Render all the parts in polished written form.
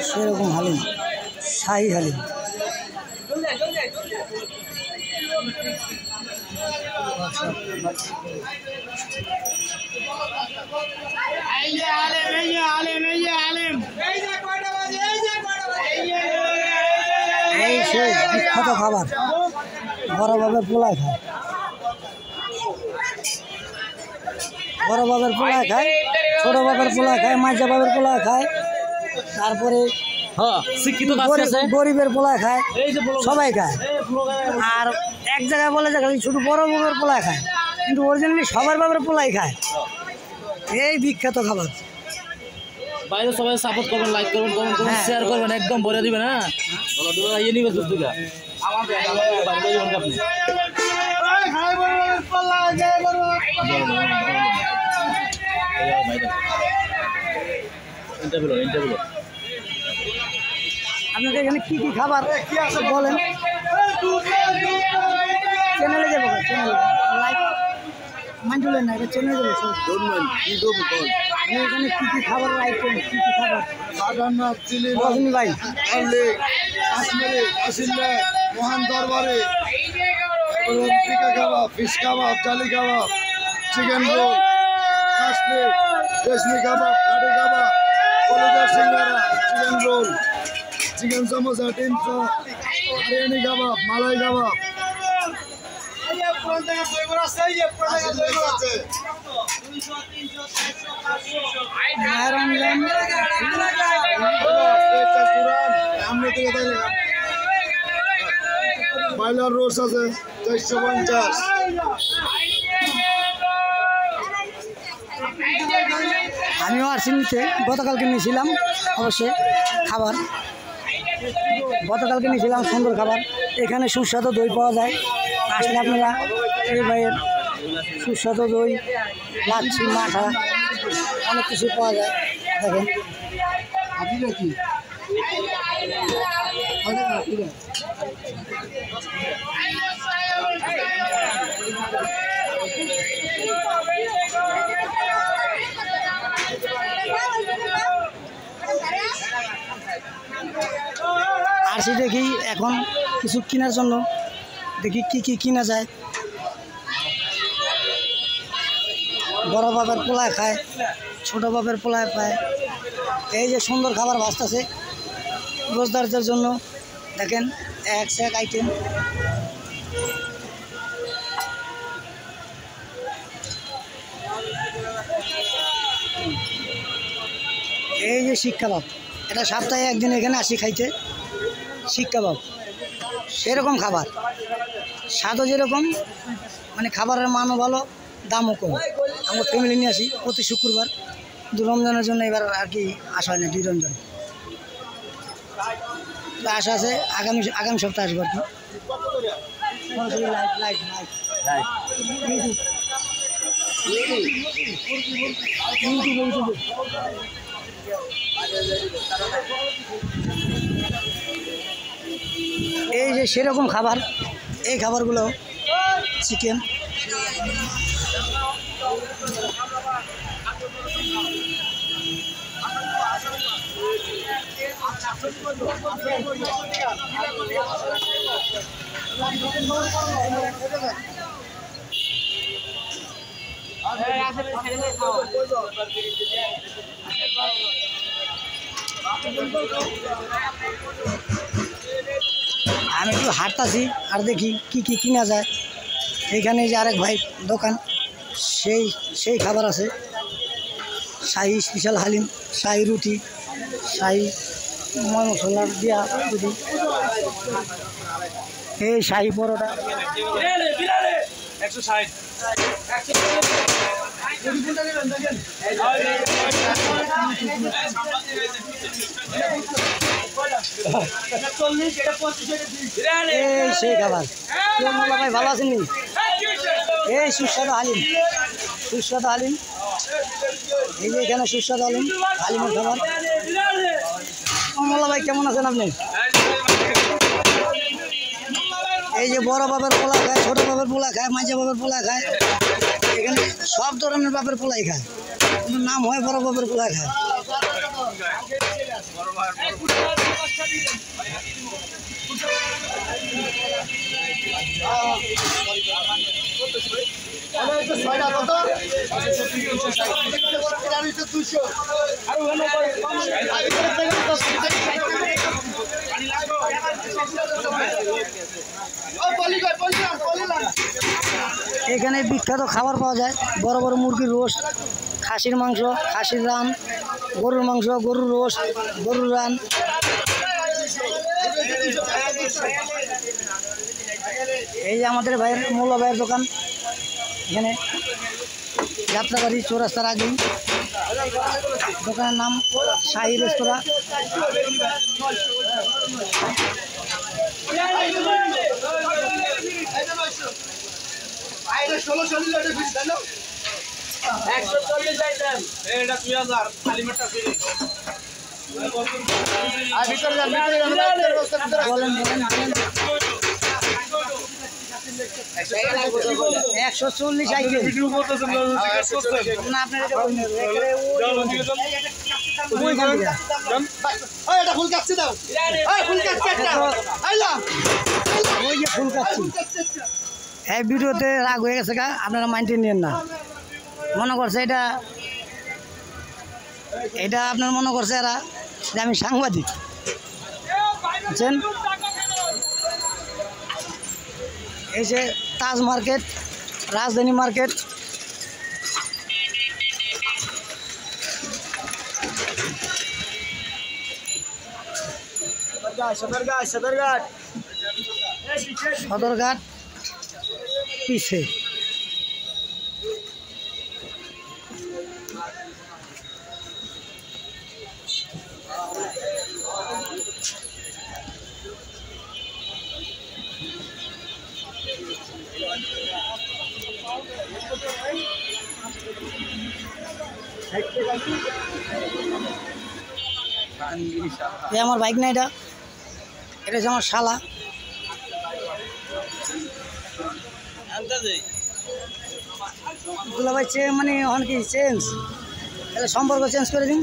সেরকম হালিম, শাহী হালিম। এই সেই বিখ্যাত খাবার, বড় বাবের পোলায় খায়, বড় বাবের পোলায় খায়, ছোট বাবের পোলায় খায়, মাঝা বাবের পোলায় খায়, তারপরে গরিবের পোলায় খায়, সবাই খায়। আর এক জায়গায় বলে যে খালি শুধু বড় বাবের পোলায় খায়, কিন্তু অরিজিনালি সবার বাবের পোলাই খায়। এই বিখ্যাত খাবার। বাইরে সবাই সাপোর্ট করবেন, লাইক করবেন, কমেন্ট করবেন, শেয়ার করবেন, একদম ভরে দিবেন। হ্যাঁ ইয়ে নিবে দুর্গা আপনাদের এখানে কি কি খাবার বলেন, চ্যানেলে যাবো, চ্যানেলে লাইক মানজুলেন না, এটা চ্যানেলে যাবো। এখানে কি কি খাবার লাইক করেন, কি কি খাবার? রজনী ভাই মহান দরবারে কাবাব, ফিশ কাবাব, চালি কাবাব, চিকেন রোল, রেশমি কাবাব, কাঠি কাবাব, কলিজার সিঙ্গারা, চিকেন রোল, চিকেন সমোসা, টিমসা, বিরিয়ানি কাবাব, মালাই কাবাব। বাইলার রোস আছে 450। আমিও আসছি নিতে, গতকালকে নিয়েছিলাম অবশ্যই খাবার, গতকালকে নিয়েছিলাম সুন্দর খাবার। এখানে সুস্বাদু দই পাওয়া যায়, আসলে আপনারা এই ভাইয়ের সুস্বাদু দই, লাচ্ছি, মাঠা, অনেক কিছু পাওয়া যায়। দেখেন কি আসি দেখি এখন কিছু কেনার জন্য, দেখি কি কি কিনা যায়। বড় বাবের পোলায় খায়, ছোট বাবের পোলায় পায়। এই যে সুন্দর খাবার ভাসতেছে রোজদারদের জন্য, দেখেন এক সে এক আইটেম। এই যে শিক কাবাব, এটা সপ্তাহে একদিন এখানে আসি খাইতে। শিক কাবাব সেরকম খাবার, স্বাদও যেরকম, মানে খাবারের মানও ভালো, দামও কম। আমরা ফ্যামিলি নিয়ে আসি প্রতি শুক্রবার, কিন্তু রমজানের জন্য এবার আর কি আসা হয় না, 2 রমজান আশা আছে। আগামী সপ্তাহে আসবো আর কি। এই যে সেরকম খাবার, এই খাবারগুলো চিকেন, আমি একটু হাঁটতাছি আর দেখি কি কি কিনা যায়। এইখানে যে আরেক ভাই দোকান, সেই খাবার আছে, শাহী স্পেশাল হালিম, শাহী রুটি, শাহী মশলার দিয়া রুটি, এই শাহী পরোটা। এই সেই খাবার। মোল্লা ভাই ভালো আছেন? এই সুস্বাদু হালিম, সুস্বাদু হালিম, এই যে এখানে সুস্বাদু হালিম, হালিমের খাবার। মোল্লা ভাই কেমন আছেন আপনি? এই যে বড় বাবের পোলা খায়, ছোট বাবের পোলা খায়, মাঝা বাবের পোলা খায়, এখানে সব ধরনের বাবের পোলাই খায়, কিন্তু নাম হয় বড় বাবের পোলা খায়। এখানে বিখ্যাত খাবার পাওয়া যায়, বড় বড় মুরগির রোস্ট, খাসির মাংস, খাসির রান, গরুর মাংস, গরুর রোস্ট, গরুর রান। এই যে আমাদের ভাইয়ের মোল্লা ভাইয়ের দোকান, এখানে যাত্রাবাড়ি চৌরাস্তার আগেই। দোকানের নাম শাহী রেস্তোরাঁ। বলেন 140 আইটেম না আপনার এটা বলুন ফুল কাটছি দাও ফুল কাটছি ওই যে ফুল কাটছি। এই ভিডিওতে রাগ হয়ে গেছে গা, আপনারা মাইন্ডে নিয়েন না। মনে করছে এটা আপনার মনে করছে এরা যে আমি সাংবাদিক, বুঝছেন? এই যে তাজ মার্কেট, রাজধানী মার্কেট। সদরঘাট পিছে। এই আমার বাইক না, এটা হচ্ছে আমার শালা। দুলা ভাই মানে এখন কি চেঞ্জ, তাহলে সম্পর্ক চেঞ্জ করে দিন।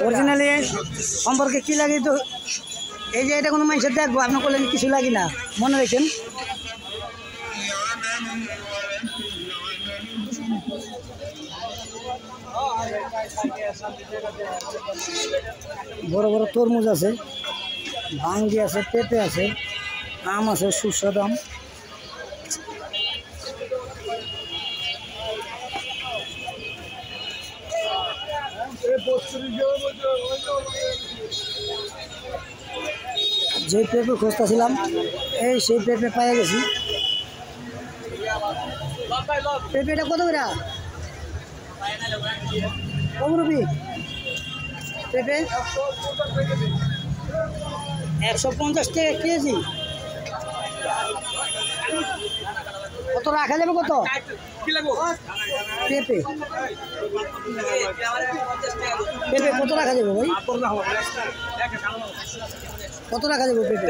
অরিজিনালি সম্পর্কে কি লাগে তো এই যে এটা কোনো মানুষের দেখবো আপনার করলেন কিছু লাগে না, মনে রাখেন। বড় বড় তরমুজ আছে, ভাঙ্গি আছে, পেঁপে আছে, আম আছে, সুস্বাদু আম। যে পেঁপে খুঁজতেছিলাম এই সেই পেঁপে পাইয়া গেছি। পেঁপেটা কত করে রবি? পেঁপে 150 টাকা কেজি। কত রাখা যাবে? কত পেঁপে পেঁপে কত রাখা যাবে ভাই? কত রাখা যাবে পেঁপে?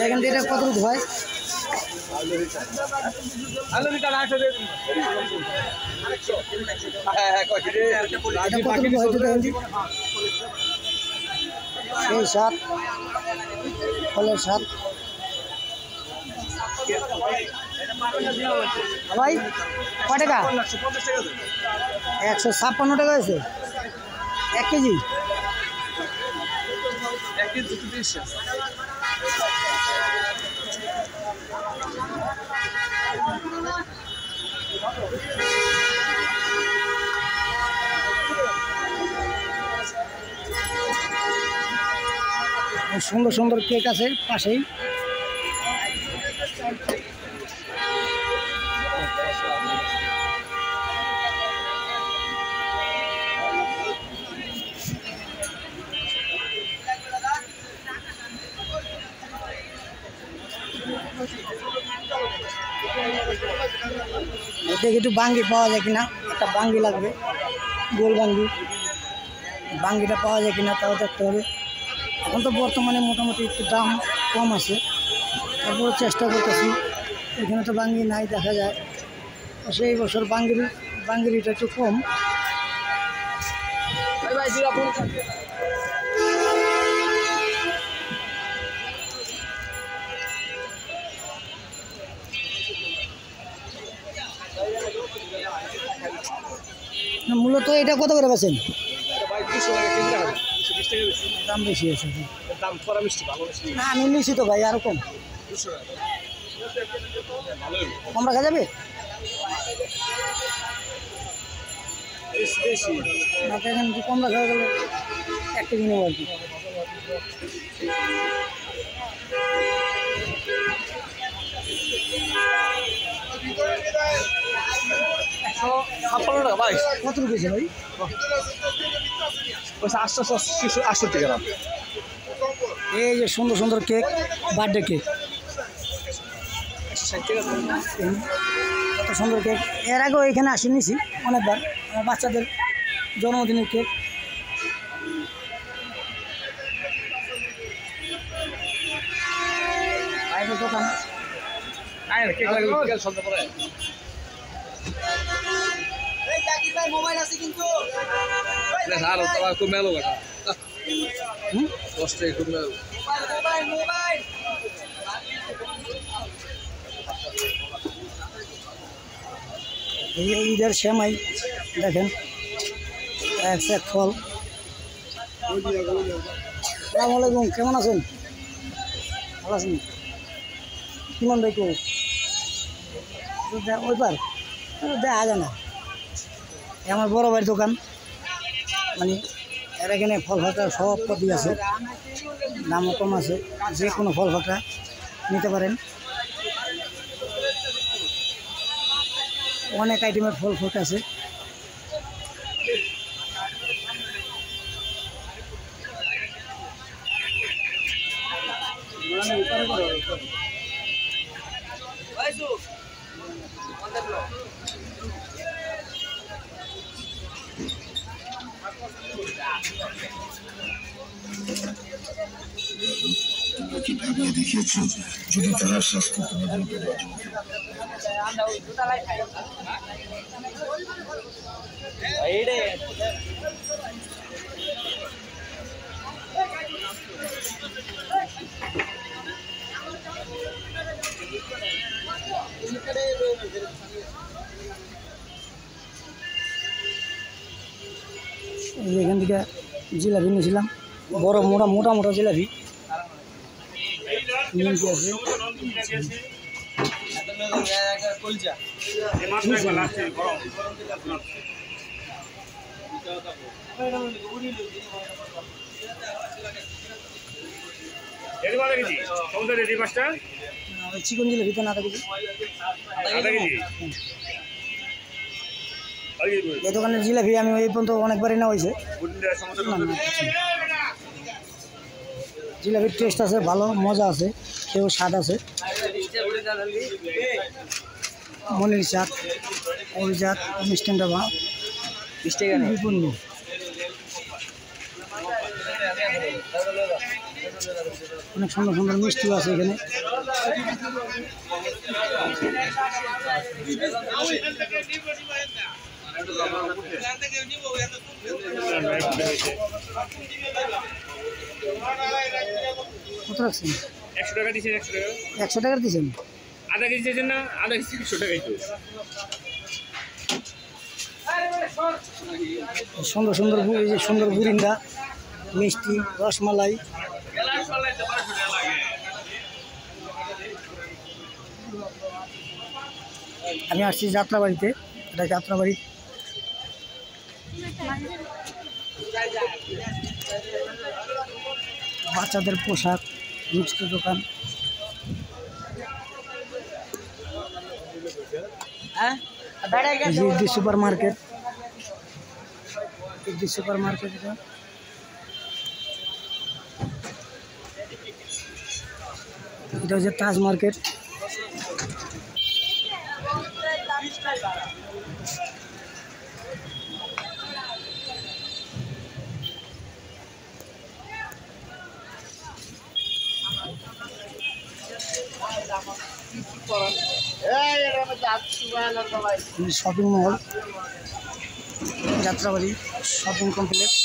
এখান থেকে কত রুট হয়? এই সাত ফলের সাত ভাই কয় টাকা? 156 টাকা হয়েছে 1 কেজি। সুন্দর সুন্দর কেক আছে পাশেই। দেখি একটু বাঙ্গি পাওয়া যায় কিনা, একটা বাঙ্গি লাগবে, গোল বাঙ্গি। বাঙ্গিটা পাওয়া যায় কিনা তাও দেখতে হবে। এখন তো বর্তমানে মোটামুটি একটু দাম কম আছে, তারপরে চেষ্টা করতেছি। এখানে তো বাঙ্গি নাই দেখা যায়, সেই বছর বাঙ্গিটা একটু কম। মূলত এটা কত করে বেছেন? দাম বেশি আছে না, আমি নিচ্ছি তো ভাই, আরো কম কম রাখা যাবে না? এখানে কম রাখা গেলে একটা কিনে আর কি। কত রুপিস ভাই? 868 গ্রাম। এই যে সুন্দর সুন্দর কেক, বার্থডে কেক, কত সুন্দর কেক। এর আগেও এখানে আসি নিছি অনেকবার, আমার বাচ্চাদের জন্মদিনের কেক। দোকান মোবাইল আছে কিন্তু ঈদের সেমাই দেখেন, এক সেট ফল। আসসালামু আলাইকুম, কেমন আছেন? ভালো আছেন? কিমন ভাই কেউ ওই পার দেখা যায় না। আমার বড় ভাইয়ের দোকান, মানে এর এখানে ফল ফাঁকড়া সব পদ্ধতি আছে, দামও কম আছে, যে কোনো ফল ফাঁকড়া নিতে পারেন। অনেক আইটেমের ফল ফাঁকড়া আছে। ভাবিয়ে দেখিয়েছে যদি তারা স্বাস্থ্য এখান থেকে জিলাপি নিয়েছিলাম, বড় মোটা মোটা মোটা জিলাপি নিমকি আছে। চিকন জিলাপিতে না থাকে এই দোকানের জিলাপি আমি এই পর্যন্ত অনেকবারই নেওয়া হয়েছে। জিলাপির টেস্ট আছে, ভালো মজা আছে, কেউ স্বাদ আছে। মনির চাঁদ, অভিজাত মিষ্টানটা বা বিপন্ন। অনেক সুন্দর সুন্দর মিষ্টিও আছে এখানে। কত রাখছেন? 100 টাকা দিয়েছেন। 100 টাকার দিয়েছেন? আধা কেজি দিয়েছেন না? আধা কেজি 100 টাকাই তো। সুন্দর সুন্দর এই যে সুন্দর বুরিন্দা, মিষ্টি, রসমালাই। আমি আসছি যাত্রাবাড়িতে, এটা যাত্রাবাড়ি। বাচ্চাদের পোশাক, মিষ্টি দোকান। The supermarket, the supermarket. এটা হচ্ছে Taj market. Shopping mall, Jatrabari shopping complex.